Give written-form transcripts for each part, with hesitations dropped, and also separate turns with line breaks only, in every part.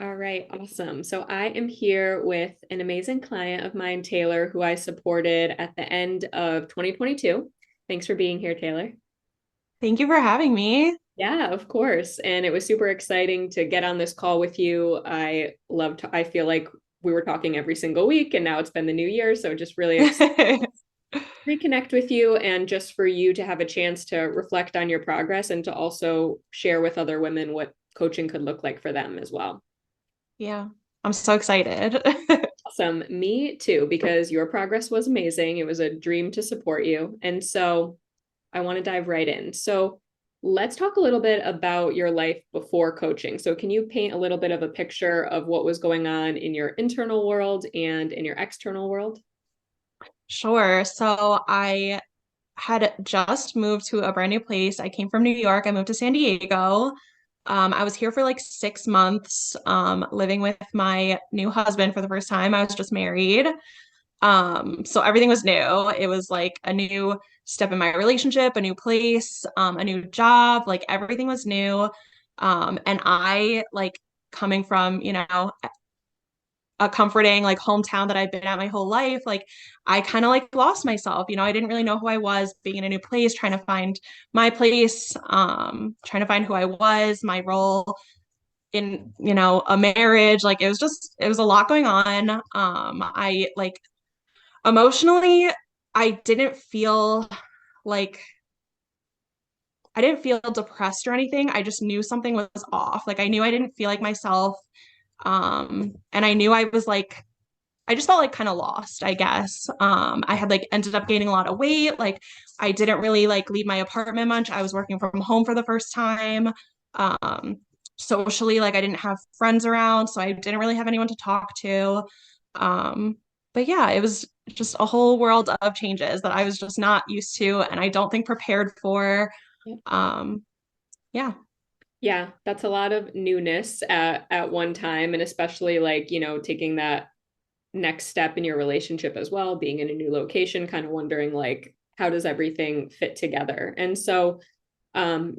All right, awesome. So I am here with an amazing client of mine, Taylor, who I supported at the end of 2022. Thanks for being here, Taylor.
Thank you for having me.
Yeah, of course. And it was super exciting to get on this call with you. I feel like we were talking every single week, and now it's been the new year. So just really excited to reconnect with you and just for you to have a chance to reflect on your progress and to also share with other women what coaching could look like for them as well.
Yeah, I'm so excited.
Awesome. Me too, because your progress was amazing. It was a dream to support you. And so I want to dive right in. So let's talk a little bit about your life before coaching. So, can you paint a little bit of a picture of what was going on in your internal world and in your external world?
Sure. So I had just moved to a brand new place. I came from New York. I moved to San Diego. I was here for like 6 months, living with my new husband for the first time. I was just married. So everything was new. It was like a new step in my relationship, a new place, a new job, like everything was new. And I like coming from, a comforting like hometown that I've been at my whole life, like I kind of like lost myself. I didn't really know who I was being in a new place, trying to find my place, trying to find who I was, my role in, a marriage. Like it was a lot going on. I like emotionally, I didn't feel like I didn't feel depressed or anything. I just knew something was off. Like I knew I didn't feel like myself. And I knew I was like I just felt like kind of lost, I guess. I had like ended up gaining a lot of weight. Like I didn't really like leave my apartment much. I was working from home for the first time. Um, Socially, like I didn't have friends around, so I didn't really have anyone to talk to. Um, but yeah, it was just a whole world of changes that I was just not used to and I don't think prepared for. Um, yeah.
Yeah, that's a lot of newness at one time, and especially like, taking that next step in your relationship as well, being in a new location, kind of wondering like how does everything fit together? And so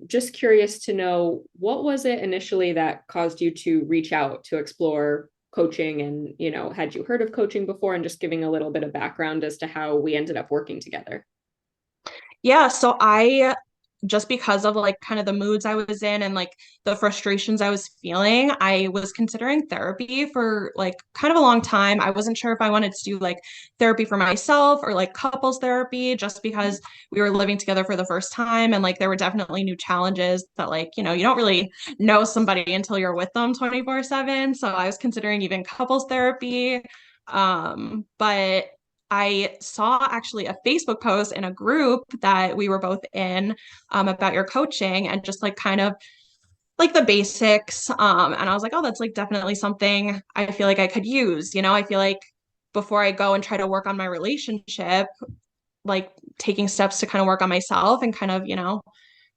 just curious to know what was it initially that caused you to reach out to explore coaching and, had you heard of coaching before and just giving a little bit of background as to how we ended up working together.
Yeah, so I just because of like kind of the moods I was in and like the frustrations I was feeling, I was considering therapy for like kind of a long time. I wasn't sure if I wanted to do like therapy for myself or like couples therapy just because we were living together for the first time and like there were definitely new challenges that like, you don't really know somebody until you're with them 24/7. So I was considering even couples therapy. But I saw actually a Facebook post in a group that we were both in about your coaching and just like kind of like the basics. And I was like, oh, that's like definitely something I feel like I could use. I feel like before I go and try to work on my relationship, like taking steps to kind of work on myself and kind of,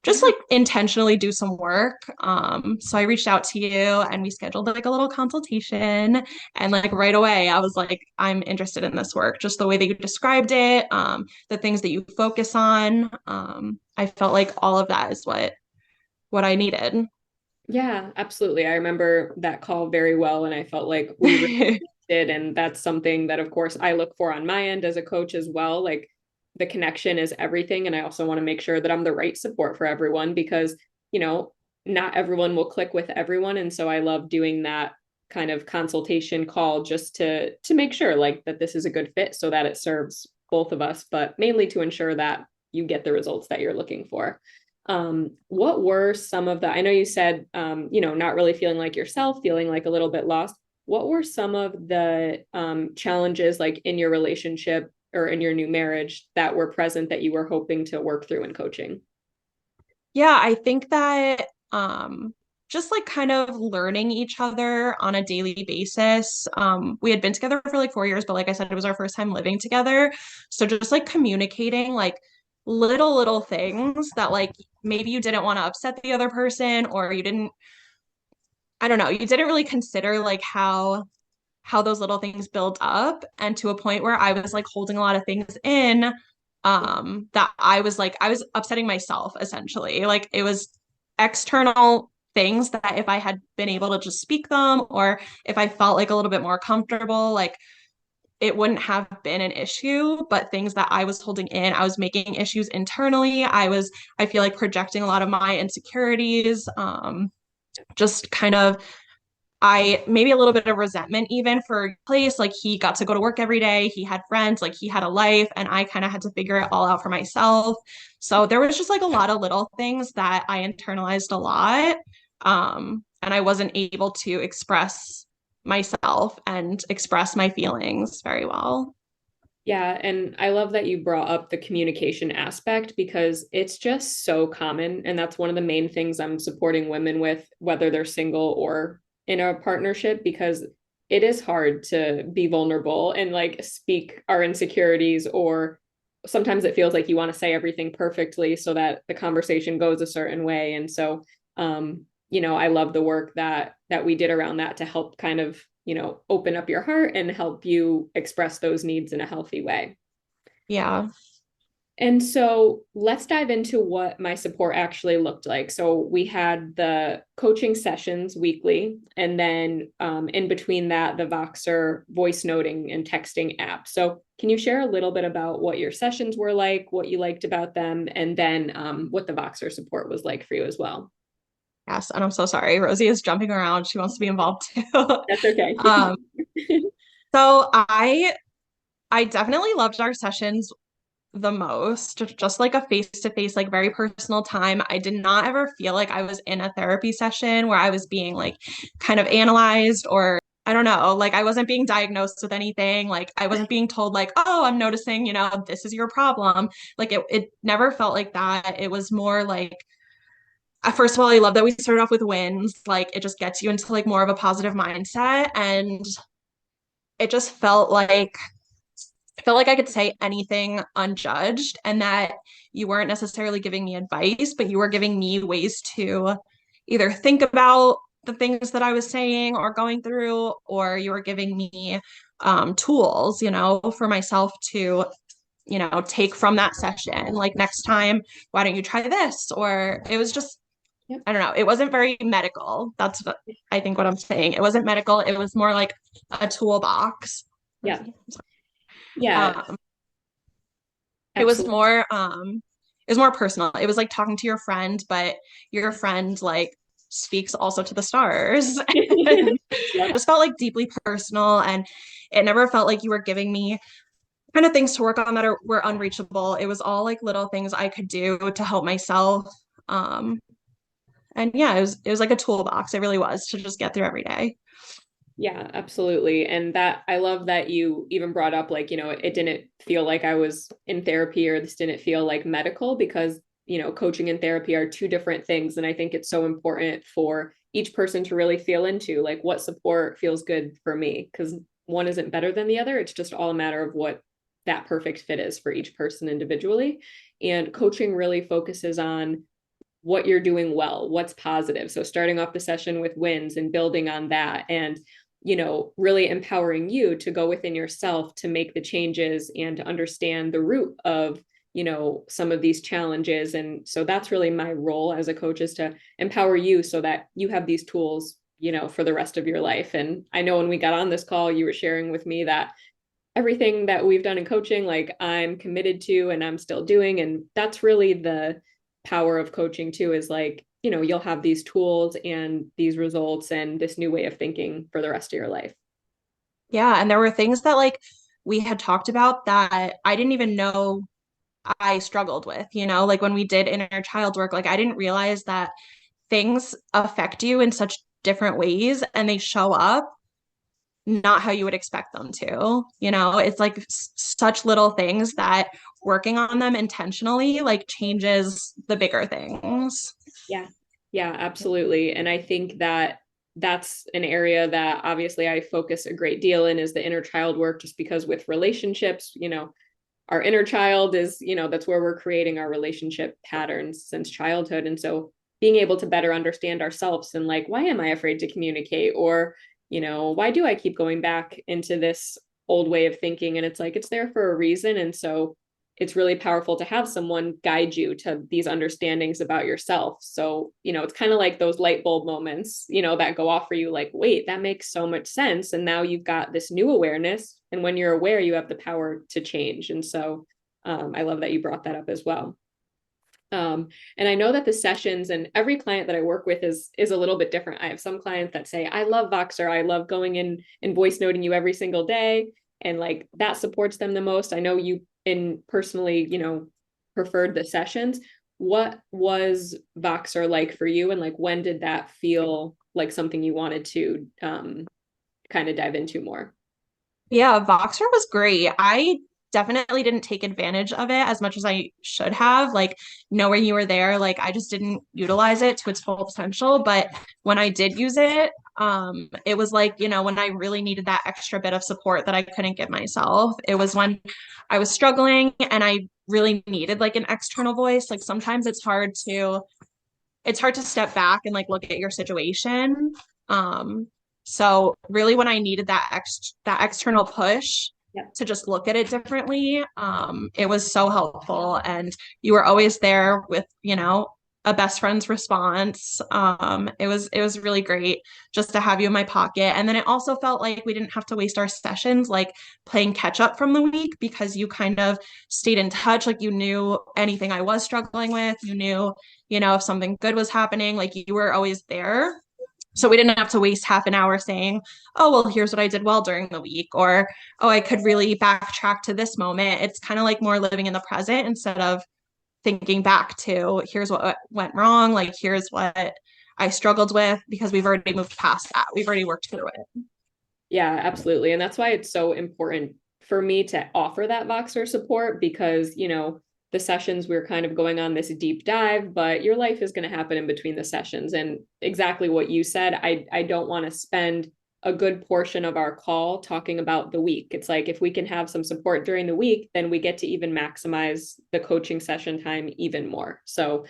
just
Yeah.
like intentionally do some work. So I reached out to you and we scheduled like a little consultation. And like right away, I was like, I'm interested in this work, just the way that you described it, the things that you focus on. I felt like all of that is what I needed.
Yeah, absolutely. I remember that call very well, and I felt like we really did. And that's something that, of course, I look for on my end as a coach as well. Like the connection is everything. And I also want to make sure that I'm the right support for everyone because, you know, not everyone will click with everyone. And so I love doing that kind of consultation call just to make sure like that this is a good fit so that it serves both of us, but mainly to ensure that you get the results that you're looking for. What were some of the, I know you said, not really feeling like yourself, feeling like a little bit lost. What were some of the challenges like in your relationship or in your new marriage that were present that you were hoping to work through in coaching?
Yeah, I think that just like kind of learning each other on a daily basis. We had been together for like 4 years, but like I said, it was our first time living together. So just like communicating like little things that like maybe you didn't want to upset the other person or you didn't, I don't know, you didn't really consider like how those little things build up and to a point where I was like holding a lot of things in that I was upsetting myself essentially. Like it was external things that if I had been able to just speak them, or if I felt like a little bit more comfortable, like it wouldn't have been an issue. But things that I was holding in, I was making issues internally. I feel like projecting a lot of my insecurities, just kind of I maybe a little bit of resentment even for place. Like he got to go to work every day, he had friends, like he had a life, and I kind of had to figure it all out for myself. So there was just like a lot of little things that I internalized a lot. And I wasn't able to express myself and express my feelings very well.
Yeah, and I love that you brought up the communication aspect because it's just so common. And that's one of the main things I'm supporting women with, whether they're single or in a partnership, because it is hard to be vulnerable and like speak our insecurities, or sometimes it feels like you want to say everything perfectly so that the conversation goes a certain way. And so, I love the work that we did around that to help kind of open up your heart and help you express those needs in a healthy way.
Yeah.
And so let's dive into what my support actually looked like. So we had the coaching sessions weekly, and then in between that, the Voxer voice noting and texting app. So can you share a little bit about what your sessions were like, what you liked about them, and then what the Voxer support was like for you as well?
Yes. And I'm so sorry. Rosie is jumping around. She wants to be involved too.
That's okay.
um, so I definitely loved our sessions the most, just like a face-to-face, like very personal time. I did not ever feel like I was in a therapy session where I was being like kind of analyzed, or I don't know, like I wasn't being diagnosed with anything. Like I wasn't being told like, oh, I'm noticing, this is your problem. Like it never felt like that. It was more like, first of all, I love that we started off with wins. Like it just gets you into like more of a positive mindset. And it just felt like I could say anything unjudged, and that you weren't necessarily giving me advice, but you were giving me ways to either think about the things that I was saying or going through, or you were giving me tools, for myself to, take from that session. Like next time, why don't you try this? Or it was just,
Yep.
I don't know, it wasn't very medical. That's what I think what I'm saying. It wasn't medical. It was more like a toolbox.
Yeah. Yeah,
Um, it was
absolutely.
more it was more personal. It was like talking to your friend, but your friend like speaks also to the stars. And it
Yep.
just felt like deeply personal, and it never felt like you were giving me kind of things to work on that were unreachable. It was all like little things I could do to help myself. Um and yeah, it was like a toolbox. It really was, to just get through every day.
Yeah, absolutely. And that I love that you even brought up like, it didn't feel like I was in therapy, or this didn't feel like medical, because, coaching and therapy are two different things. And I think it's so important for each person to really feel into like what support feels good for me, because one isn't better than the other. It's just all a matter of what that perfect fit is for each person individually. And coaching really focuses on what you're doing well, what's positive. So starting off the session with wins and building on that, and really empowering you to go within yourself to make the changes and to understand the root of, some of these challenges. And so that's really my role as a coach, is to empower you so that you have these tools, for the rest of your life. And I know when we got on this call, you were sharing with me that everything that we've done in coaching, like I'm committed to and I'm still doing. And that's really the power of coaching too, is like, you'll have these tools and these results and this new way of thinking for the rest of your life.
Yeah, and there were things that like we had talked about that I didn't even know I struggled with, like when we did inner child work, like I didn't realize that things affect you in such different ways, and they show up not how you would expect them to. It's like such little things that working on them intentionally like changes the bigger things.
Yeah. Yeah, absolutely. And I think that that's an area that obviously I focus a great deal in, is the inner child work, just because with relationships, our inner child is, that's where we're creating our relationship patterns since childhood. And so being able to better understand ourselves and like, why am I afraid to communicate? Or, why do I keep going back into this old way of thinking? And it's like, it's there for a reason. And so it's really powerful to have someone guide you to these understandings about yourself. So, it's kind of like those light bulb moments, that go off for you, like, wait, that makes so much sense. And now you've got this new awareness. And when you're aware, you have the power to change. And so I love that you brought that up as well. And I know that the sessions, and every client that I work with is a little bit different. I have some clients that say, I love Voxer. I love going in and voice noting you every single day. And like that supports them the most. I know you personally, preferred the sessions. What was Voxer like for you? And like, when did that feel like something you wanted to kind of dive into more?
Yeah, Voxer was great. I definitely didn't take advantage of it as much as I should have. Like, knowing you were there, like, I just didn't utilize it to its full potential. But when I did use it, it was like, when I really needed that extra bit of support that I couldn't give myself. It was when I was struggling and I really needed like an external voice. Like, sometimes it's hard to step back and like look at your situation. So really when I needed that external push
Yeah.
to just look at it differently, it was so helpful. And you were always there with, a best friend's response. It was really great just to have you in my pocket. And then it also felt like we didn't have to waste our sessions like playing catch up from the week, because you kind of stayed in touch. Like, you knew anything I was struggling with, you knew, if something good was happening, like you were always there. So we didn't have to waste half an hour saying, oh, well, here's what I did well during the week, or, oh, I could really backtrack to this moment. It's kind of like more living in the present instead of thinking back to here's what went wrong. Like, here's what I struggled with, because we've already moved past that. We've already worked through it.
Yeah, absolutely. And that's why it's so important for me to offer that Voxer support, because, the sessions we're kind of going on this deep dive, but your life is going to happen in between the sessions. And exactly what you said, I don't want to spend a good portion of our call talking about the week. It's like, if we can have some support during the week, then we get to even maximize the coaching session time even more. So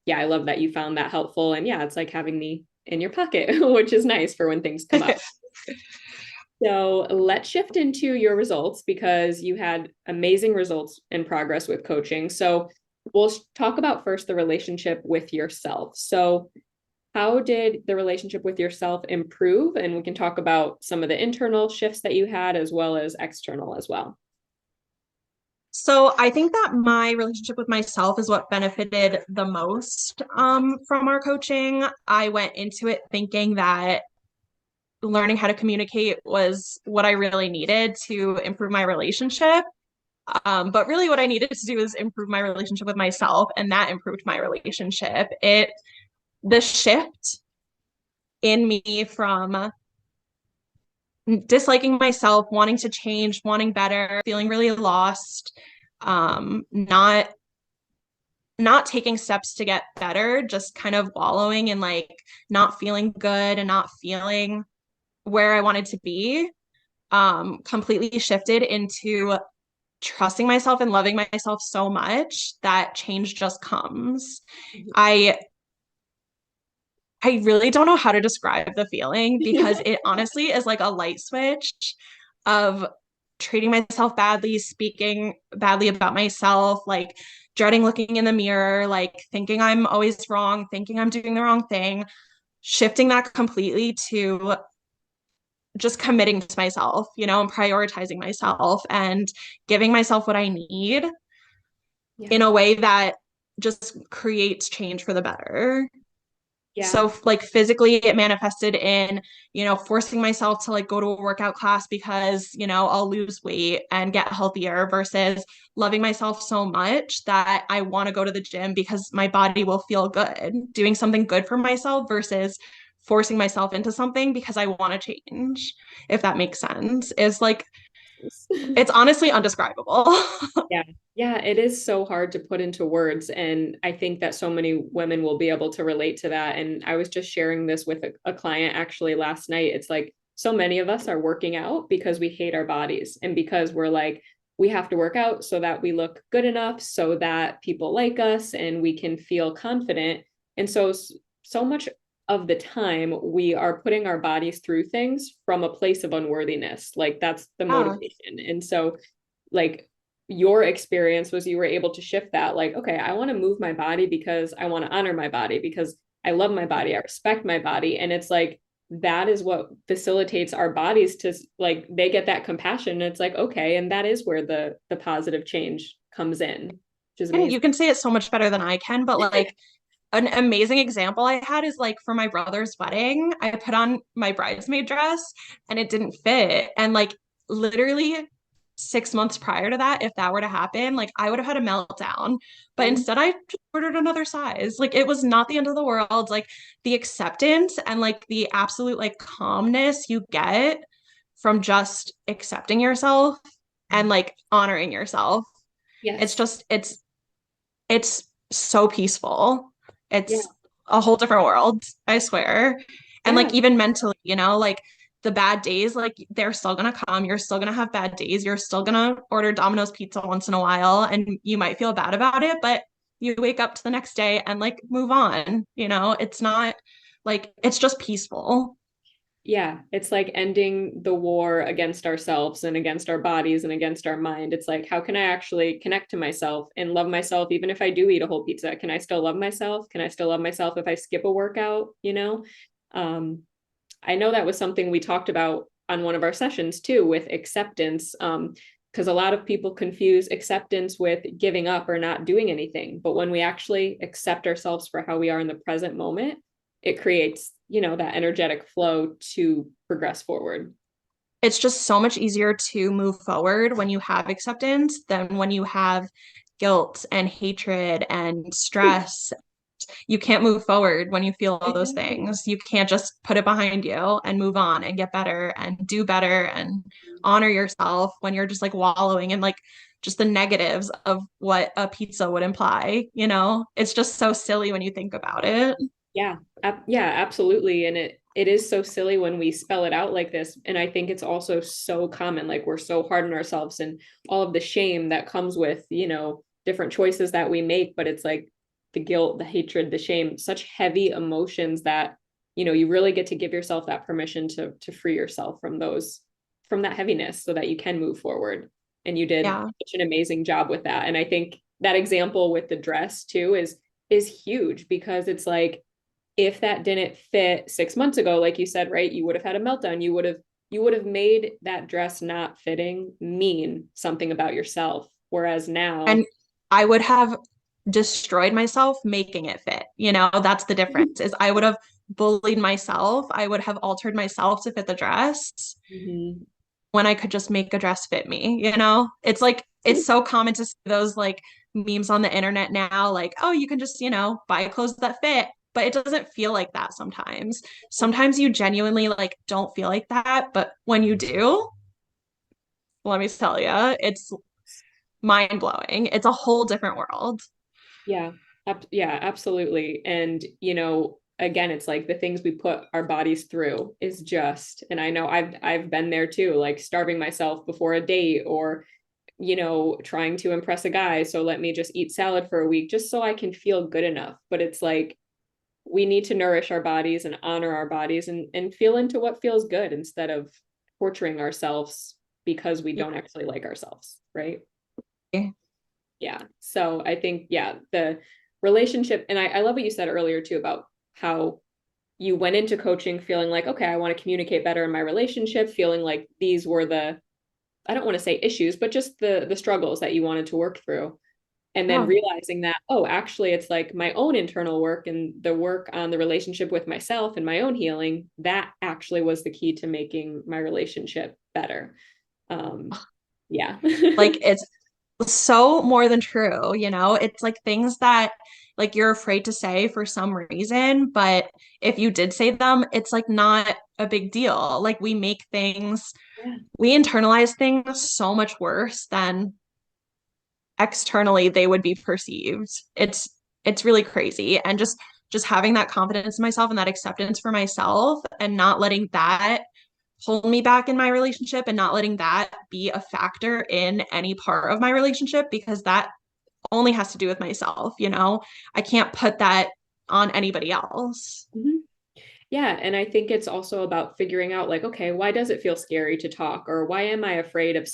yeah, I love that you found that helpful. And yeah, it's like having me in your pocket, which is nice for when things come up. So let's shift into your results, because you had amazing results and progress with coaching. So we'll talk about first the relationship with yourself. So how did the relationship with yourself improve? And we can talk about some of the internal shifts that you had as well as external as well.
So I think that my relationship with myself is what benefited the most from our coaching. I went into it thinking that learning how to communicate was what I really needed to improve my relationship. But really, what I needed to do is improve my relationship with myself, and that improved my relationship. The shift in me from disliking myself, wanting to change, wanting better, feeling really lost, not taking steps to get better, just kind of wallowing and like not feeling good and not feeling where I wanted to be, completely shifted into trusting myself and loving myself so much that change just comes. I I really don't know how to describe the feeling, because it honestly is like a light switch of treating myself badly, speaking badly about myself, like dreading looking in the mirror, like thinking I'm always wrong, thinking I'm doing the wrong thing, shifting that completely to just committing to myself, and prioritizing myself and giving myself what I need
Yeah.
in a way that just creates change for the better.
Yeah.
So like physically it manifested in, forcing myself to like go to a workout class because, I'll lose weight and get healthier, versus loving myself so much that I want to go to the gym because my body will feel good, doing something good for myself versus forcing myself into something because I want to change, if that makes sense. It's like, it's honestly undescribable.
Yeah. Yeah, it is so hard to put into words. And I think that so many women will be able to relate to that. And I was just sharing this with a client actually last night. It's like, so many of us are working out because we hate our bodies, and because we're like, we have to work out so that we look good enough, so that people like us and we can feel confident. And so much of the time we are putting our bodies through things from a place of unworthiness. Like, that's the
Yeah.
motivation. And so, like, your experience was you were able to shift that, like, okay, I want to move my body because I want to honor my body, because I love my body, I respect my body. And it's like that is what facilitates our bodies to, like, they get that compassion. And it's like, okay, and that is where the positive change comes in, which is
And
amazing.
you can say it so much better than I can, but like an amazing example I had is like for my brother's wedding, I put on my bridesmaid dress and it didn't fit. And like literally 6 months prior to that, if that were to happen, like I would have had a meltdown. But
Mhm.
instead, I just ordered another size. Like it was not the end of the world. Like the acceptance and like the absolute like calmness you get from just accepting yourself and like honoring yourself. It's
Yes.
just, it's so peaceful.
Yeah.
It's a whole different world, I swear. And
Yeah.
like even mentally, you know, like the bad days, like they're still gonna come. You're still gonna have bad days. You're still gonna order Domino's pizza once in a while and you might feel bad about it, but you wake up to the next day and like move on, you know? It's not like it's just peaceful.
Yeah, it's like ending the war against ourselves and against our bodies and against our mind. It's like, how can I actually connect to myself and love myself even if I do eat a whole pizza? Can I still love myself? Can I still love myself if I skip a workout, you know? Um, I know that was something we talked about on one of our sessions too, with acceptance. Because a lot of people confuse acceptance with giving up or not doing anything. But when we actually accept ourselves for how we are in the present moment, it creates, that energetic flow to progress forward.
It's just so much easier to move forward when you have acceptance than when you have guilt and hatred and stress. You can't move forward when you feel all those
Exactly.
things. You can't just put it behind you and move on and get better and do better and honor yourself when you're just like wallowing in like just the negatives of what a pizza would imply, you know? It's just so silly when you think about it.
Yeah, yeah, absolutely. And it is so silly when we spell it out like this. And I think it's also so common. Like we're so hard on ourselves and all of the shame that comes with, different choices that we make. But it's like the guilt, the hatred, the shame, such heavy emotions that, you really get to give yourself that permission to free yourself from that heaviness so that you can move forward. And you did
Yeah.
such an amazing job with that. And I think that example with the dress too is huge, because it's like, if that didn't fit 6 months ago, like you said, right, you would have had a meltdown. You would have made that dress not fitting mean something about yourself. Whereas now,
And I would have destroyed myself making it fit. You know, that's the difference is I would have bullied myself. I would have altered myself to fit the dress
mhm.
when I could just make a dress fit me, you know? It's like it's so common to see those like memes on the internet now like, oh, you can just, you know, buy clothes that fit, but it doesn't feel like that sometimes. Sometimes you genuinely like don't feel like that, but when you do, let me tell you, it's mind blowing. It's a whole different world.
Yeah, yeah, absolutely. And again, it's like the things we put our bodies through is just, and I know I've been there too, like starving myself before a date, or trying to impress a guy. So let me just eat salad for a week just so I can feel good enough. But it's like we need to nourish our bodies and honor our bodies, and feel into what feels good instead of torturing ourselves because we don't actually like ourselves, right?
Yeah.
Yeah. So I think, yeah, the relationship, and I love what you said earlier too about how you went into coaching feeling like, okay, I want to communicate better in my relationship, feeling like these were I don't want to say issues, but just the struggles that you wanted to work through. And then
Yeah.
realizing that, oh, actually, it's like my own internal work and the work on the relationship with myself and my own healing, that actually was the key to making my relationship better. Yeah.
Like it's so more than true, you know? It's like things that like you're afraid to say for some reason, but if you did say them, it's like not a big deal. Like
Yeah.
we internalize things so much worse than externally they would be perceived. It's really crazy. And just having that confidence in myself and that acceptance for myself and not letting that hold me back in my relationship and not letting that be a factor in any part of my relationship because that only has to do with myself, you know? I can't put that on anybody else.
Mhm. Yeah, and I think it's also about figuring out like, okay, why does it feel scary to talk, or why am I afraid of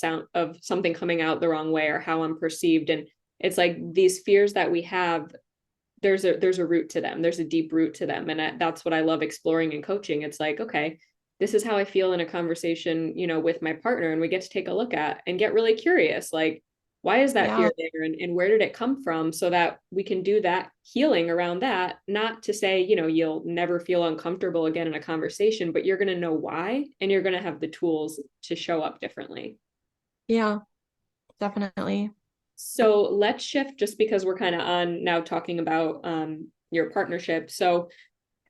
something coming out the wrong way or how I'm perceived? And it's like these fears that we have, there's a root to them. There's a deep root to them, and that's what I love exploring and coaching. It's like, okay, this is how I feel in a conversation, with my partner, and we get to take a look at and get really curious, like why is that
Yeah.
fear there, and where did it come from, so that we can do that healing around that. Not to say, you'll never feel uncomfortable again in a conversation, but you're going to know why, and you're going to have the tools to show up differently.
Yeah, definitely.
So let's shift, just because we're kind of on now talking about your partnership. So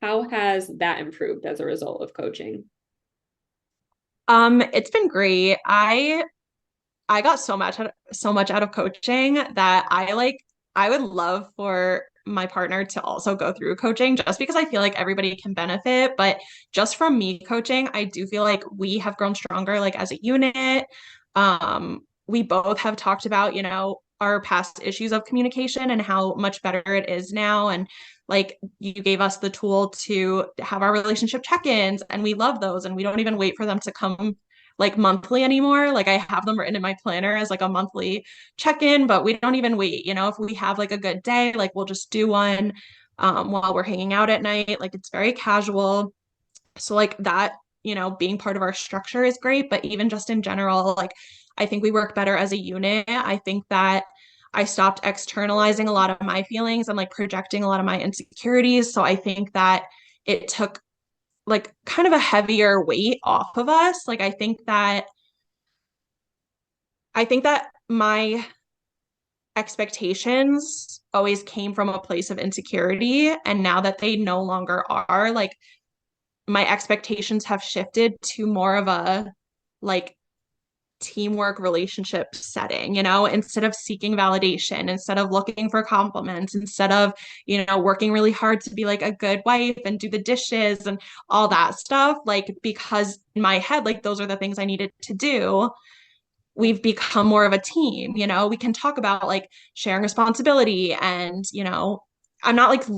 how has that improved as a result of coaching?
It's been great. I got so much out of coaching that I would love for my partner to also go through coaching just because I feel like everybody can benefit. But just from me coaching, I do feel like we have grown stronger like as a unit. We both have talked about, our past issues of communication and how much better it is now. And like you gave us the tool to have our relationship check-ins, and we love those, and we don't even wait for them to come like monthly anymore. Like I have them written in my planner as like a monthly check-in, but we don't even wait. If we have like a good day, like we'll just do one while we're hanging out at night. Like it's very casual. So like that, being part of our structure is great, but even just in general, like I think we work better as a unit. I think that I stopped externalizing a lot of my feelings and like projecting a lot of my insecurities. So I think that it took like kind of a heavier weight off of us. Like I think that my expectations always came from a place of insecurity, and now that they no longer are, like my expectations have shifted to more of a like teamwork relationship setting, instead of seeking validation, instead of looking for compliments, instead of, working really hard to be like a good wife and do the dishes and all that stuff. Like, because in my head, like those are the things I needed to do. We've become more of a team, we can talk about like sharing responsibility and, I'm not like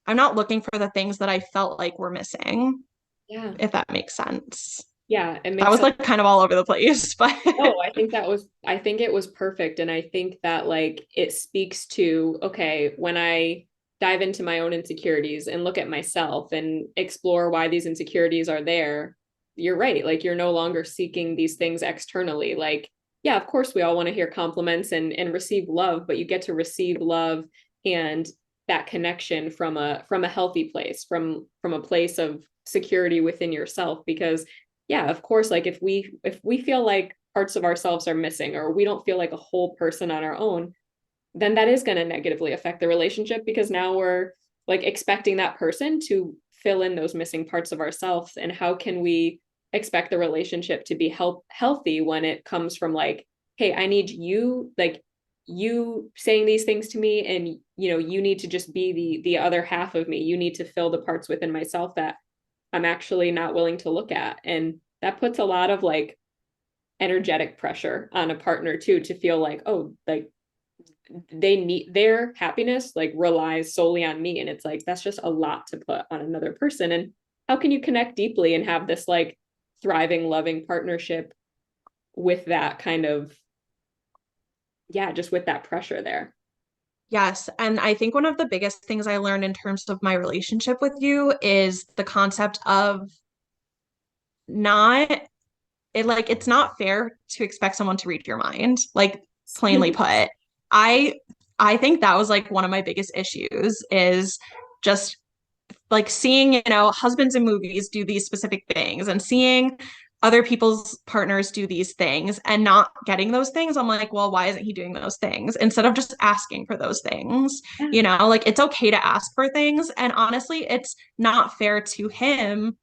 I'm not looking for the things that I felt like were missing,
Yeah.
if that makes sense.
Yeah, it
That
makes
was
sense.
like kind of all over the place, but
No, I think it was perfect. And I think that like it speaks to, okay, when I dive into my own insecurities and look at myself and explore why these insecurities are there, you're right. Like you're no longer seeking these things externally. Like, yeah, of course we all want to hear compliments and receive love, but you get to receive love and that connection from a healthy place, from a place of security within yourself. Because yeah, of course, like if we feel like parts of ourselves are missing, or we don't feel like a whole person on our own, then that is going to negatively affect the relationship, because now we're like expecting that person to fill in those missing parts of ourselves. And how can we expect the relationship to be healthy when it comes from like, hey, I need you, like you saying these things to me, and you need to just be the other half of me. You need to fill the parts within myself that I'm actually not willing to look at. And that puts a lot of like energetic pressure on a partner too, to feel like, oh, like they need their happiness like relies solely on me. And it's like, that's just a lot to put on another person. And how can you connect deeply and have this like thriving, loving partnership with that kind of, yeah, just with that pressure there?
yes. And I think one of the biggest things I learned in terms of my relationship with you is the concept of not it's not fair to expect someone to read your mind, like plainly put. I I think that was like one of my biggest issues is just like seeing, husbands in movies do these specific things and seeing other people's partners do these things and not getting those things. I'm like, well, why isn't he doing those things instead of just asking for those things?
Yeah.
Like it's okay to ask for things. And honestly, it's not fair to him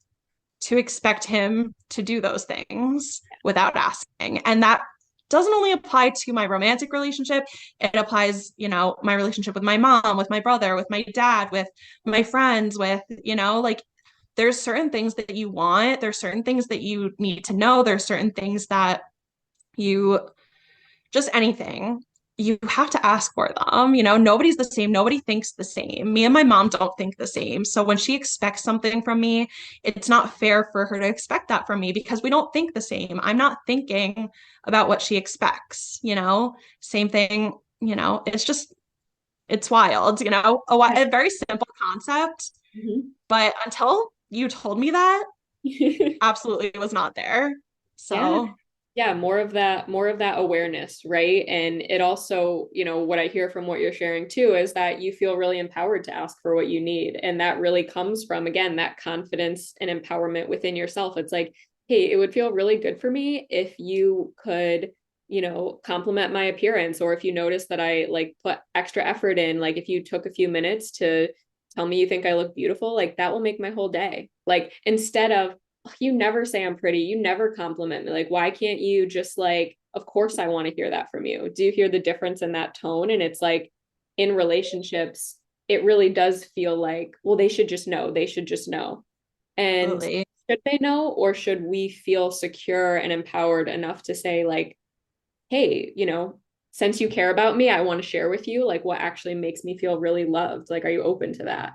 to expect him to do those things without asking. And that doesn't only apply to my romantic relationship, it applies, my relationship with my mom, with my brother, with my dad, with my friends, with, like there's certain things that you want, there's certain things that you need to know, there's certain things that you just anything. you have to ask for them. Nobody's the same. Nobody thinks the same. Me and my mom don't think the same. So when she expects something from me, it's not fair for her to expect that from me because we don't think the same. I'm not thinking about what she expects. Same thing, it's wild, a very simple concept,
Mhm.
but until you told me that, absolutely was not there.
Yeah.
So
Yeah, more of that awareness, right? And it also, what I hear from what you're sharing too is that you feel really empowered to ask for what you need. And that really comes from, again, that confidence and empowerment within yourself. It's like, hey, it would feel really good for me if you could, compliment my appearance, or if you notice that I like put extra effort in, like if you took a few minutes to tell me you think I look beautiful, like that will make my whole day. Like instead of, you never say I'm pretty. You never compliment me. Like, why can't you just like, of course I want to hear that from you. Do you hear the difference in that tone? And it's like in relationships, it really does feel like, well, they should just know. They should just know. And
absolutely.
should they know, or should we feel secure and empowered enough to say, like, hey, since you care about me, I want to share with you like what actually makes me feel really loved. Like, are you open to that?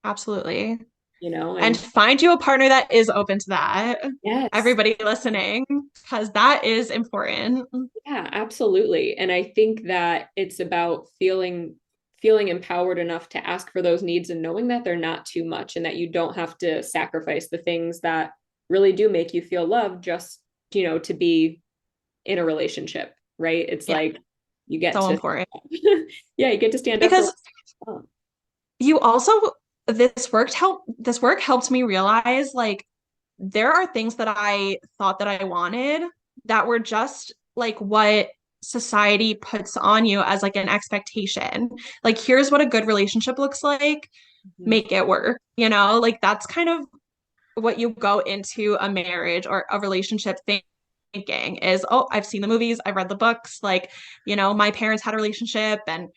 Absolutely. And
And
find you a partner that is open to that.
yes.
Everybody listening, because that is important.
Yeah, absolutely. And I think that it's about feeling empowered enough to ask for those needs and knowing that they're not too much and that you don't have to sacrifice the things that really do make you feel loved just, to be in a relationship, right? It's
Yeah,
like you get
so
to
important.
yeah, you get to stand up for
Because
yourself.
you also this work helped me realize like there are things that I thought that I wanted that were just like what society puts on you as like an expectation. Like here's what a good relationship looks like,
Mhm.
make it work, like that's kind of what you go into a marriage or a relationship thinking is, oh, I've seen the movies, I've read the books, like, my parents had a relationship and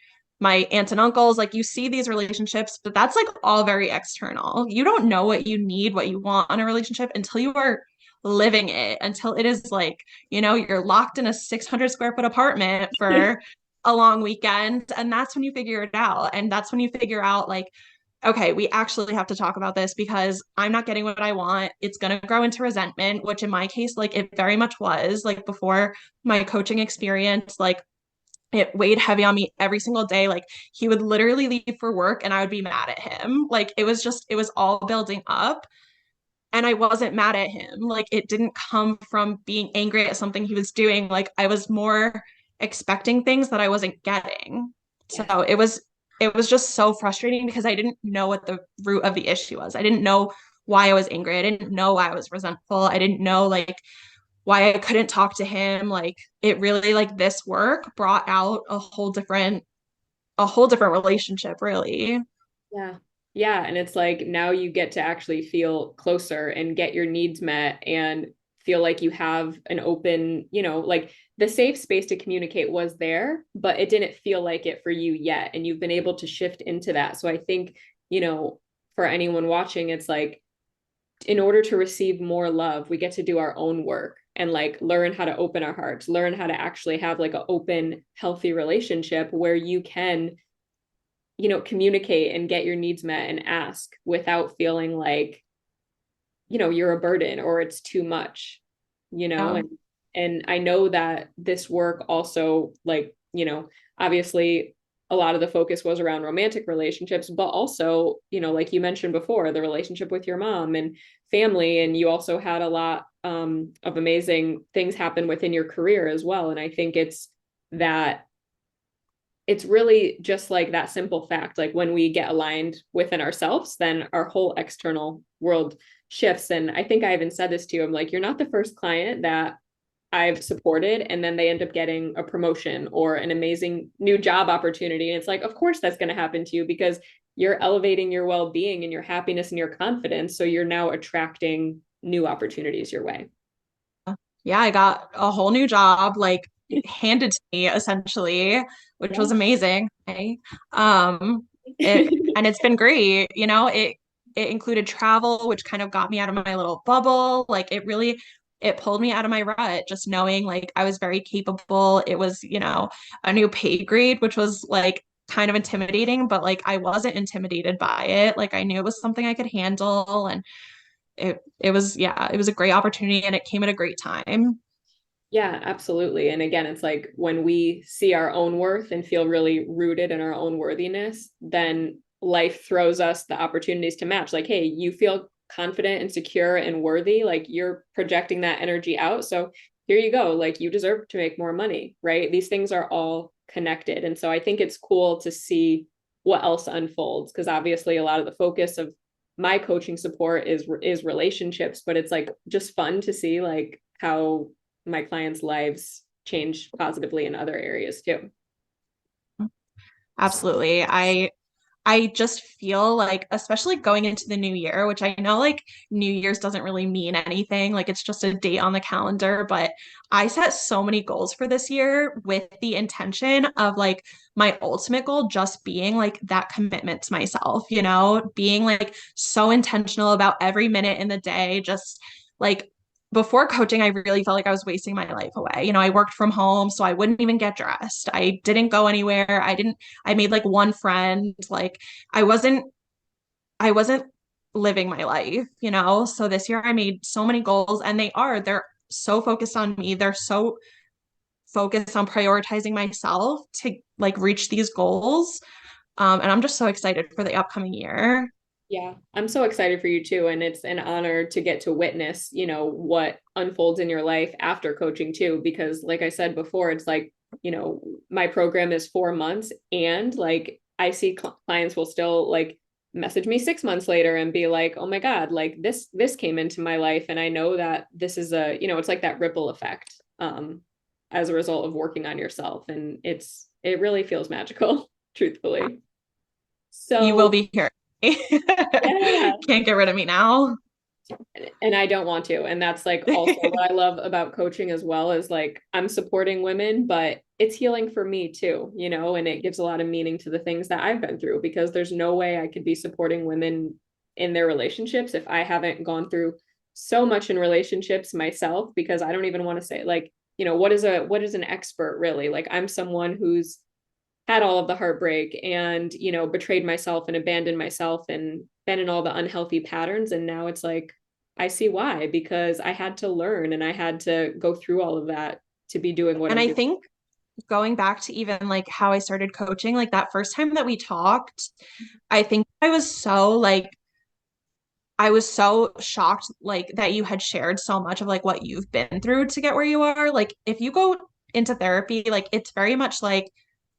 my aunts and uncles, like you see these relationships, but that's like all very external. You don't know what you need, what you want on a relationship until you are living it, until it is like, you're locked in a 600 square foot apartment for a long weekend. And that's when you figure it out. And that's when you figure out like, okay, we actually have to talk about this because I'm not getting what I want. It's going to grow into resentment, which in my case, like it very much was like before my coaching experience, like it weighed heavy on me every single day. Like he would literally leave for work and I would be mad at him. Like it was all building up and I wasn't mad at him. Like it didn't come from being angry at something he was doing. Like I was more expecting things that I wasn't getting. So
Yes.
it was just so frustrating because I didn't know what the root of the issue was. I didn't know why I was angry. I didn't know why I was resentful. I didn't know like why I couldn't talk to him. Like it really like this work brought out a whole different relationship really.
Yeah. Yeah. And it's like now you get to actually feel closer and get your needs met and feel like you have an open, like the safe space to communicate was there, but it didn't feel like it for you yet. And you've been able to shift into that. So I think, for anyone watching, it's like in order to receive more love, we get to do our own work and like learn how to open our hearts, learn how to actually have like an open, healthy relationship where you can communicate and get your needs met and ask without feeling like, you're a burden or it's too much,
Yeah.
and I know that this work also like, obviously a lot of the focus was around romantic relationships, but also, like you mentioned before, the relationship with your mom and family, and you also had a lot of amazing things happen within your career as well. And I think that it's really just like that simple fact. Like when we get aligned within ourselves, then our whole external world shifts. And I think I even said this to you. I'm like, you're not the first client that I've supported and then they end up getting a promotion or an amazing new job opportunity. And it's like, of course that's going to happen to you because you're elevating your well-being and your happiness and your confidence. So you're now attracting new opportunities your way.
Yeah, I got a whole new job like handed to me essentially, which was
Yeah.
amazing. Okay. Um, and it's been great. It included travel, which kind of got me out of my little bubble. Like it really it pulled me out of my rut, just knowing like I was very capable. It was, a new pay grade, which was like kind of intimidating, but like I wasn't intimidated by it. Like I knew it was something I could handle, and it was, yeah, it was a great opportunity, and it came at a great time.
Yeah, absolutely. And again, it's like when we see our own worth and feel really rooted in our own worthiness, then life throws us the opportunities to match. Like, hey, you feel confident and secure and worthy, like you're projecting that energy out. So here you go. Like you deserve to make more money, right? These things are all connected. And so I think it's cool to see what else unfolds, because obviously a lot of the focus of my coaching support is relationships, but it's like just fun to see like how my clients' lives change positively in other areas too.
Absolutely. I just feel like, especially going into the new year, which I know like New Year's doesn't really mean anything, like it's just a date on the calendar, but I set so many goals for this year with the intention of like my ultimate goal just being like that commitment to myself, being like so intentional about every minute in the day, just like before coaching, I really felt like I was wasting my life away. I worked from home, so I wouldn't even get dressed. I didn't go anywhere. I made like one friend. Like I wasn't living my life. So this year I made so many goals, and they're so focused on me. They're so focused on prioritizing myself to like reach these goals. And I'm just so excited for the upcoming year.
Yeah, I'm so excited for you too. And it's an honor to get to witness, what unfolds in your life after coaching too. Because like I said before, it's like, my program is 4 months, and like I see clients will still like message me 6 months later and be like, oh my God, like this came into my life. And I know that this is it's like that ripple effect as a result of working on yourself. And it really feels magical, truthfully.
You will
So
be here.
yeah,
Can't get rid of me now.
and I don't want to. And that's like also what I love about coaching as well, is like I'm supporting women, but it's healing for me too, and it gives a lot of meaning to the things that I've been through, because there's no way I could be supporting women in their relationships if I haven't gone through so much in relationships myself. Because I don't even want to say like, what is an expert really? Like I'm someone who's had all of the heartbreak and, betrayed myself and abandoned myself and been in all the unhealthy patterns. And now it's like, I see why, because I had to learn and I had to go through all of that to be doing what
And
I'm
I
doing.
think going back to even like how I started coaching, like that first time that we talked, I think I was so shocked like that you had shared so much of like what you've been through to get where you are. Like if you go into therapy, like it's very much like,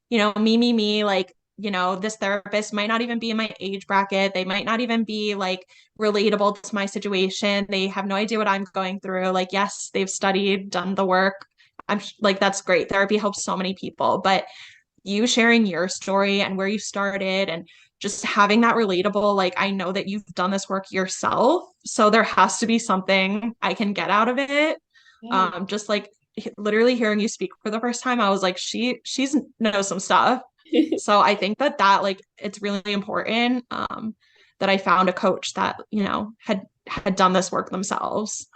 me, like, this therapist might not even be in my age bracket. They might not even be like relatable to my situation. They have no idea what I'm going through. Like, yes, they've studied, done the work. Like, that's great. Therapy helps so many people, but you sharing your story and where you started and just having that relatable, like, I know that you've done this work yourself. So there has to be something I can get out of it.
Yeah.
Just like literally hearing you speak for the first time, I was like, she's knows some stuff. So I think that like it's really important that I found a coach that, had done this work themselves.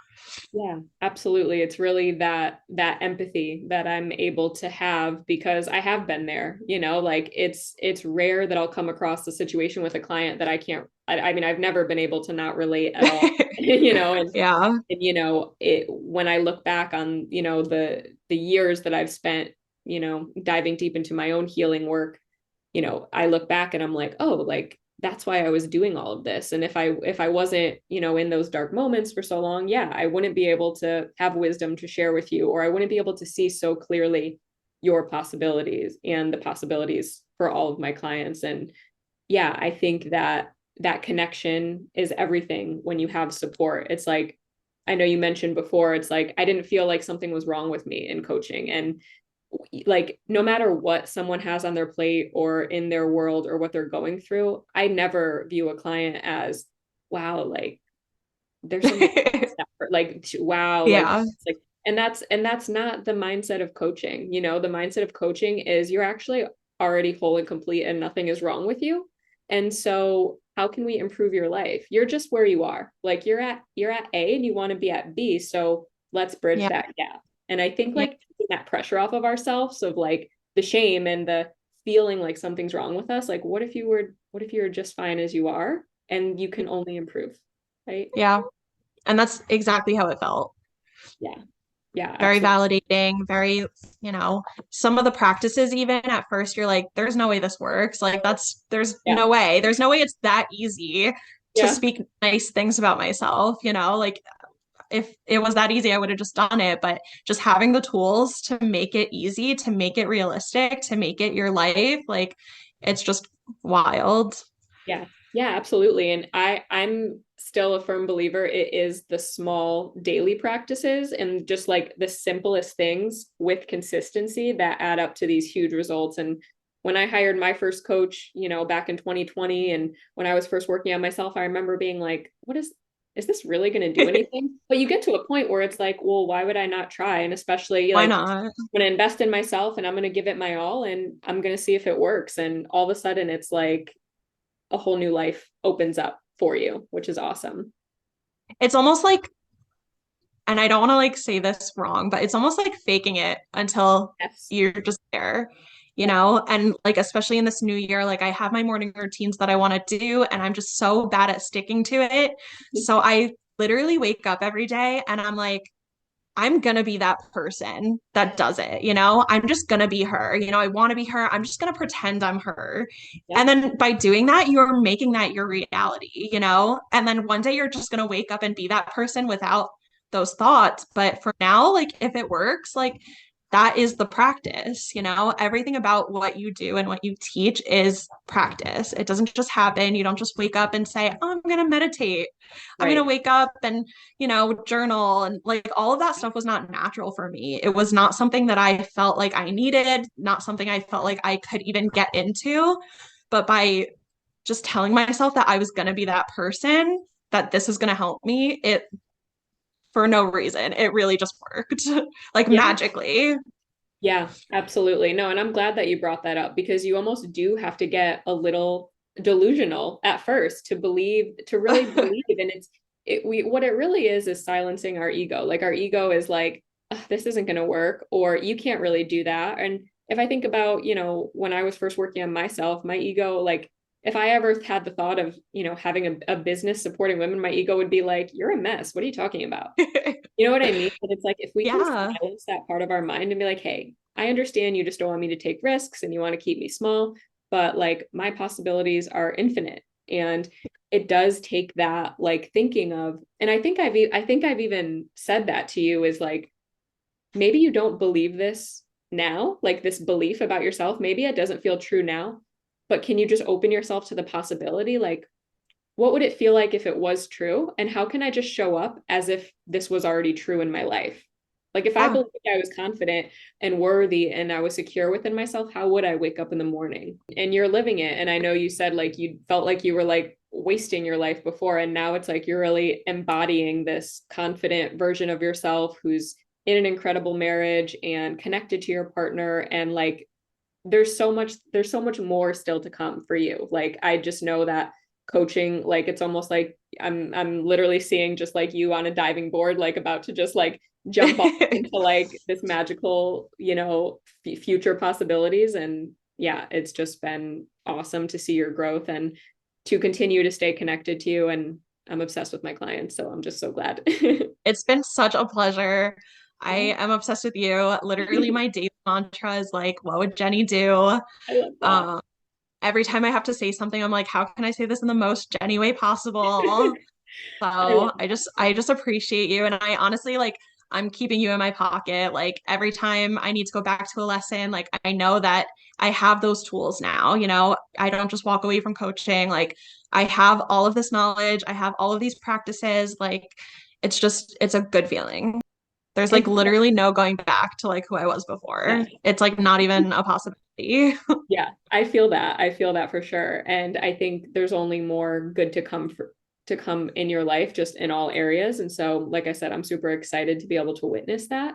Yeah, absolutely. It's really that empathy that I'm able to have, because I have been there, like it's rare that I'll come across a situation with a client that I mean, I've never been able to not relate at all,
Yeah.
and it when I look back on, the years that I've spent, diving deep into my own healing work, I look back and I'm like, oh, like that's why I was doing all of this. And if I wasn't, in those dark moments for so long, yeah, I wouldn't be able to have wisdom to share with you, or I wouldn't be able to see so clearly your possibilities and the possibilities for all of my clients. And yeah, I think that connection is everything when you have support. It's like, I know you mentioned before, it's like I didn't feel like something was wrong with me in coaching. And like no matter what someone has on their plate or in their world or what they're going through, I never view a client as, wow, like there's so much like wow, like
Yeah.
it's like, and that's not the mindset of coaching. The mindset of coaching is you're actually already whole and complete and nothing is wrong with you. And so how can we improve your life? You're just where you are. Like you're at A and you want to be at B. So let's bridge
Yeah.
that gap. And I think
Yeah.
like taking that pressure off of ourselves of like the shame and the feeling like something's wrong with us, like what if you were just fine as you are and you can only improve, right?
Yeah. And that's exactly how it felt.
Yeah. Yeah,
Very
absolutely.
validating, very, some of the practices, even at first, you're like, there's no way this works. Like, there's
Yeah.
no way. There's no way it's that easy to
Yeah.
speak nice things about myself, like if it was that easy, I would have just done it. But just having the tools to make it easy, to make it realistic, to make it your life, like it's just wild.
Yeah. Yeah, absolutely. And I'm still a firm believer it is the small daily practices and just like the simplest things with consistency that add up to these huge results. And when I hired my first coach, back in 2020 and when I was first working on myself, I remember being like, is this really going to do anything? But you get to a point where it's like, well, why would I not try? And especially
Why
like
not?
I'm going to invest in myself and I'm going to give it my all and I'm going to see if it works. And all of a sudden it's like a whole new life opens up for you, which is awesome.
It's almost like, and I don't want to like say this wrong, but it's almost like faking it until
Yes.
you're just there,
Yeah.
and like especially in this new year, like I have my morning routines that I want to do and I'm just so bad at sticking to it. So I literally wake up every day and I'm like, I'm gonna be that person that does it, I'm just gonna be her, I want to be her. I'm just gonna pretend I'm her. And
Yep.
then by doing that, you're making that your reality, And then one day you're just gonna wake up and be that person without those thoughts. But for now, like if it works, like that is the practice, Everything about what you do and what you teach is practice. It doesn't just happen. You don't just wake up and say, oh, I'm gonna meditate. I'm gonna
Right.
wake up and journal and like all of that stuff was not natural for me. It was not something that I felt like I needed, not something I felt like I could even get into. But by just telling myself that I was going to be that person, that this was going to help me, it for no reason, it really just worked like
Yeah.
magically.
Yeah, absolutely. No, and I'm glad that you brought that up because you almost do have to get a little delusional at first to believe, to really believe. And what it really is silencing our ego. Like our ego is like, "Ugh, this isn't going to work, or you can't really do that. And if I think about, when I was first working on myself, my ego, like if I ever had the thought of, having a business supporting women, my ego would be like, you're a mess. What are you talking about? You know what I mean? But it's like if we can
Yeah.
silence that part of our mind and be like, hey, I understand you just don't want me to take risks and you want to keep me small, but like my possibilities are infinite. And it does take that like thinking of, and I think I've even said that to you is like maybe you don't believe this now, like this belief about yourself, maybe it doesn't feel true now, but can you just open yourself to the possibility like what would it feel like if it was true? And how can I just show up as if this was already true in my life? Like if I
Yeah.
believed I was confident and worthy and I was secure within myself, how would I wake up in the morning? And you're living it. And I know you said like you felt like you were like wasting your life before. And now it's like you're really embodying this confident version of yourself who's in an incredible marriage and connected to your partner. And like there's so much more still to come for you. Like I just know that coaching, like it's almost like I'm literally seeing just like you on a diving board, like about to just like jump off into like this magical, future possibilities. And yeah, it's just been awesome to see your growth and to continue to stay connected to you. And I'm obsessed with my clients, so I'm just so glad.
It's been such a pleasure. I
Yeah.
am obsessed with you. Literally, my daily mantra is like, what would Jennie do?
I love that.
Um, every time I have to say something, I'm like, how can I say this in the most Jennie way possible?
I love
So I just appreciate you. And I honestly like I'm keeping you in my pocket. Like every time I need to go back to a lesson, like I know that I have those tools now, I don't just walk away from coaching. Like I have all of this knowledge, I have all of these practices. Like it's a good feeling. There's like
and
literally no going back to like who I was before.
yeah.
It's like not even a possibility.
Yeah, I feel that. I feel that for sure. And I think there's only more good to come in your life just in all areas. And so, like I said, I'm super excited to be able to witness that.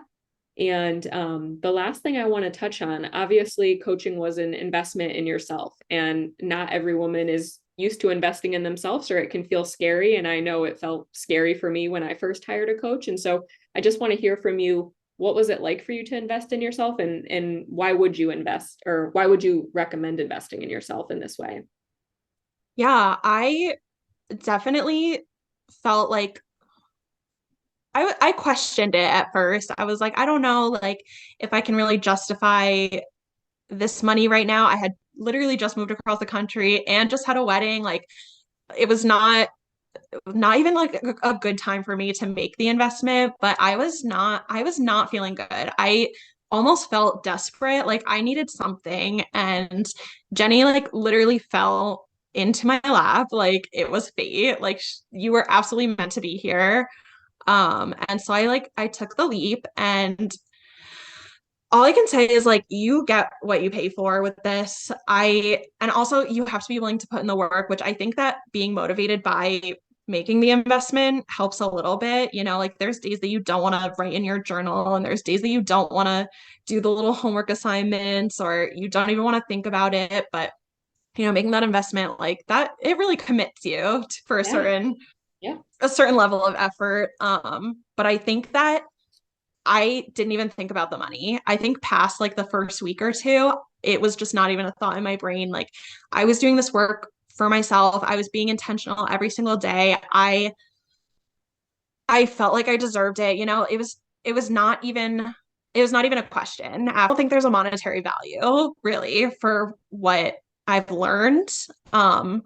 And the last thing I want to touch on, obviously, coaching was an investment in yourself, and not every woman is used to investing in themselves, or it can feel scary. And I know it felt scary for me when I first hired a coach. And so I just want to hear from you. What was it like for you to invest in yourself, and why would you invest, or why would you recommend investing in yourself in this way?
Yeah, I definitely felt like I questioned it at first. I was like, I don't know, like if I can really justify this money right now. I had literally just moved across the country and just had a wedding. Like it was not even like a good time for me to make the investment, but I was not feeling good. I almost felt desperate, like I needed something, and Jennie like literally fell into my lap like it was fate. Like you were absolutely meant to be here. And so I took the leap, and all I can say is like you get what you pay for with this. And also you have to be willing to put in the work, which I think that being motivated by making the investment helps a little bit. You know, like there's days that you don't want to write in your journal, and there's days that you don't want to do the little homework assignments, or you don't even want to think about it. But making that investment like that, it really commits you for
Yeah. Yeah.
a certain level of effort. But I think that I didn't even think about the money. I think past like the first week or two, it was just not even a thought in my brain. Like I was doing this work for myself. I was being intentional every single day. I felt like I deserved it. It was not even a question. I don't think there's a monetary value really for what I've learned. Um,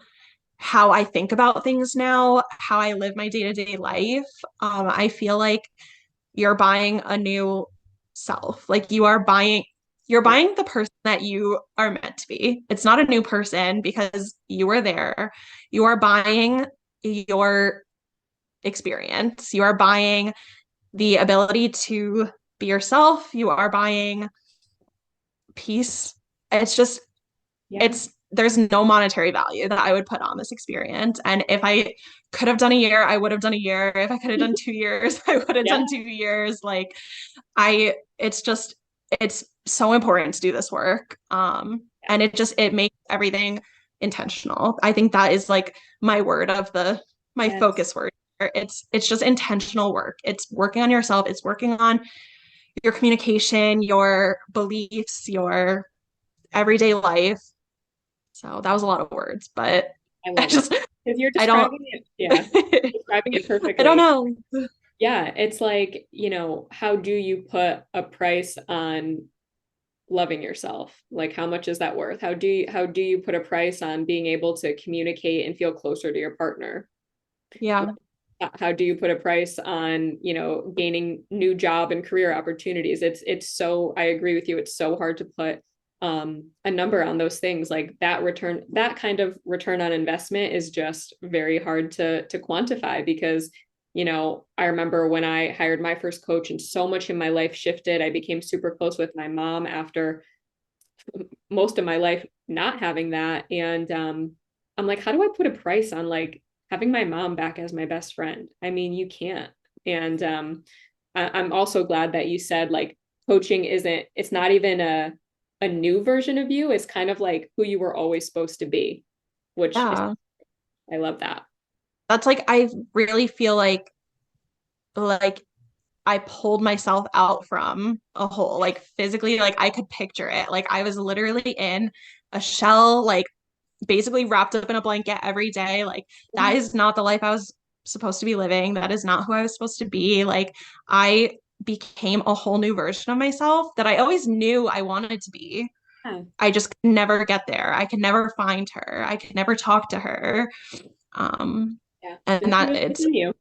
how I think about things now, how I live my day-to-day life. I feel like you're buying a new self. Like
Yeah.
you're buying the person that you are meant to be. It's not a new person because you were there. You are buying your experience. You are buying the ability to be yourself. You are buying peace. It's just
Yeah.
it's there's no monetary value that I would put on this experience. And if I could have done a year, I would have done a year. If I could have done 2 years, I would have
Yeah.
done 2 years. Like it's so important to do this work.
Yeah.
And it makes everything intentional. I think that is like my
Yes.
focus word. It's just intentional work. It's working on yourself. It's working on your communication, your beliefs, your everyday life. So that was a lot of words, but
I
I
love it
just
because you're
I don't
describing it. Yeah. Describing it
I don't
perfectly.
know.
Yeah. It's like, how do you put a price on loving yourself? Like, how much is that worth? How do you put a price on being able to communicate and feel closer to your partner?
Yeah.
How do you put a price on, gaining new job and career opportunities? It's so, I agree with you, it's so hard to put a number on those things. Like that kind of return on investment is just very hard to quantify, because I remember when I hired my first coach and so much in my life shifted. I became super close with my mom after most of my life not having that. And I'm like, how do I put a price on like having my mom back as my best friend? I mean, you can't. And I'm also glad that you said like coaching it's not even a new version of you. It's kind of like who you were always supposed to be, which is,
Yeah.
I love that.
That's like I really feel like I pulled myself out from a hole, like physically, like I could picture it. Like I was literally in a shell, like basically wrapped up in a blanket every day. Like that
Yeah.
is not the life I was supposed to be living. That is not who I was supposed to be. Like I became a whole new version of myself that I always knew I wanted to be. I just could never get there. I could never find her. I could never talk to her. Um,
Yeah.
and
And she
that
was
it's
within you.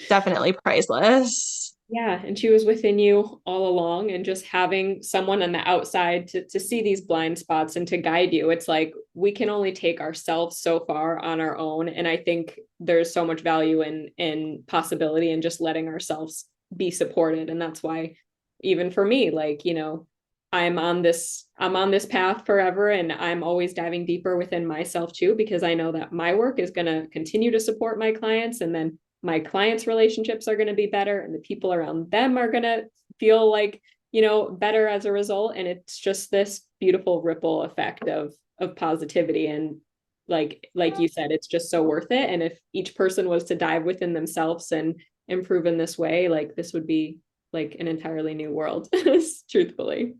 definitely priceless.
Yeah, and she was within you all along, and just having someone on the outside to see these blind spots and to guide you. It's like we can only take ourselves so far on our own, and I think there's so much value in possibility and just letting ourselves be supported. And that's why even for me, like, I'm on this path forever, and I'm always diving deeper within myself too, because I know that my work is going to continue to support my clients, and then my clients' relationships are going to be better, and the people around them are going to feel like, better as a result. And it's just this beautiful ripple effect of positivity. And like you said, it's just so worth it. And if each person was to dive within themselves and improve in this way, like this would be like an entirely new world, truthfully.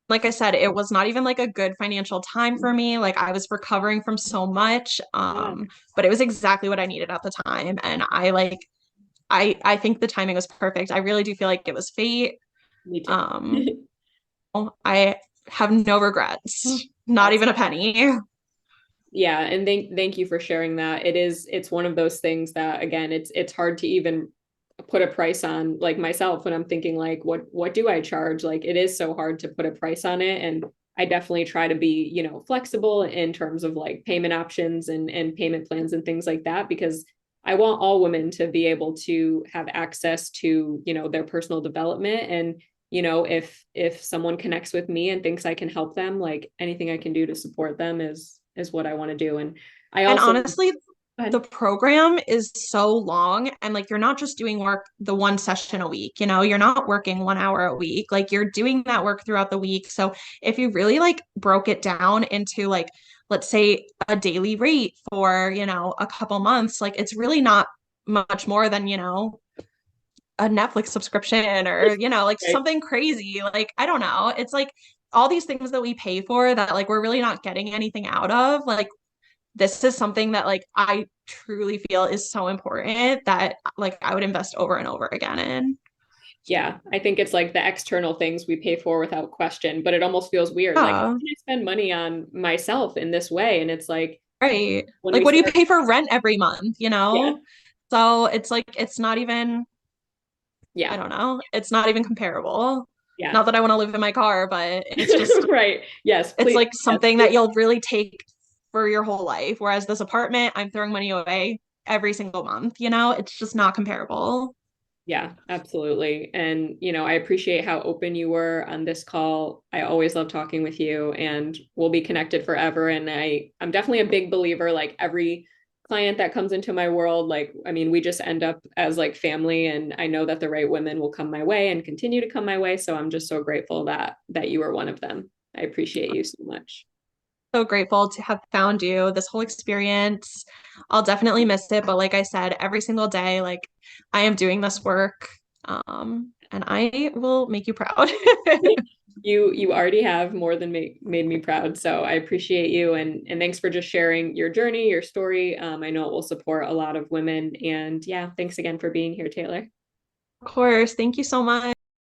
Like I said, it was not even like a good financial time for me. Like I was recovering from so much.
Yeah,
But it was exactly what I needed at the time. And I think the timing was perfect. I really do feel like it was fate.
me too.
Um, I have no regrets, not
That's
even a penny.
yeah, and thank you for sharing that. It's one of those things that again, it's hard to even put a price on, like myself when I'm thinking like what do I charge? Like it is so hard to put a price on it. And I definitely try to be, flexible in terms of like payment options and payment plans and things like that, because I want all women to be able to have access to, their personal development. And if someone connects with me and thinks I can help them, like anything I can do to support them is what I want to do. And I
And
also
honestly, the program is so long and like you're not just doing work the one session a week, you're not working 1 hour a week. Like you're doing that work throughout the week. So if you really like broke it down into like, let's say a daily rate for, a couple months, like it's really not much more than, a Netflix subscription or, like
right.
something crazy. Like, I don't know. It's like all these things that we pay for that like we're really not getting anything out of. Like this is something that like I truly feel is so important that like I would invest over and over again in.
Yeah, I think it's like the external things we pay for without question, but it almost feels weird. Like, how
Yeah,
can I spend money on myself in this way? And it's like
right.
when
Like
we
what do you
start,
pay for rent every month,
yeah,
So it's like it's not even, I
yeah,
don't know, it's not even comparable.
yeah,
Not that I want to live in my car, but it's just
right. Yes,
it's
please.
like
Yes,
something that
please.
you'll really take for your whole life. Whereas this apartment, I'm throwing money away every single month, It's just not comparable.
Yeah, absolutely. And, I appreciate how open you were on this call. I always love talking with you and we'll be connected forever. And I'm definitely a big believer, like every client that comes into my world, like, I mean, we just end up as like family, and I know that the right women will come my way and continue to come my way. So I'm just so grateful that you are one of them. I appreciate you so much.
So grateful to have found you this whole experience. I'll definitely miss it, but like I said, every single day, like I am doing this work, and I will make you proud.
You already have more than made me proud, so I appreciate you, and thanks for just sharing your journey, your story. I know it will support a lot of women, and yeah, thanks again for being here, Taylor.
Of course. Thank you so much.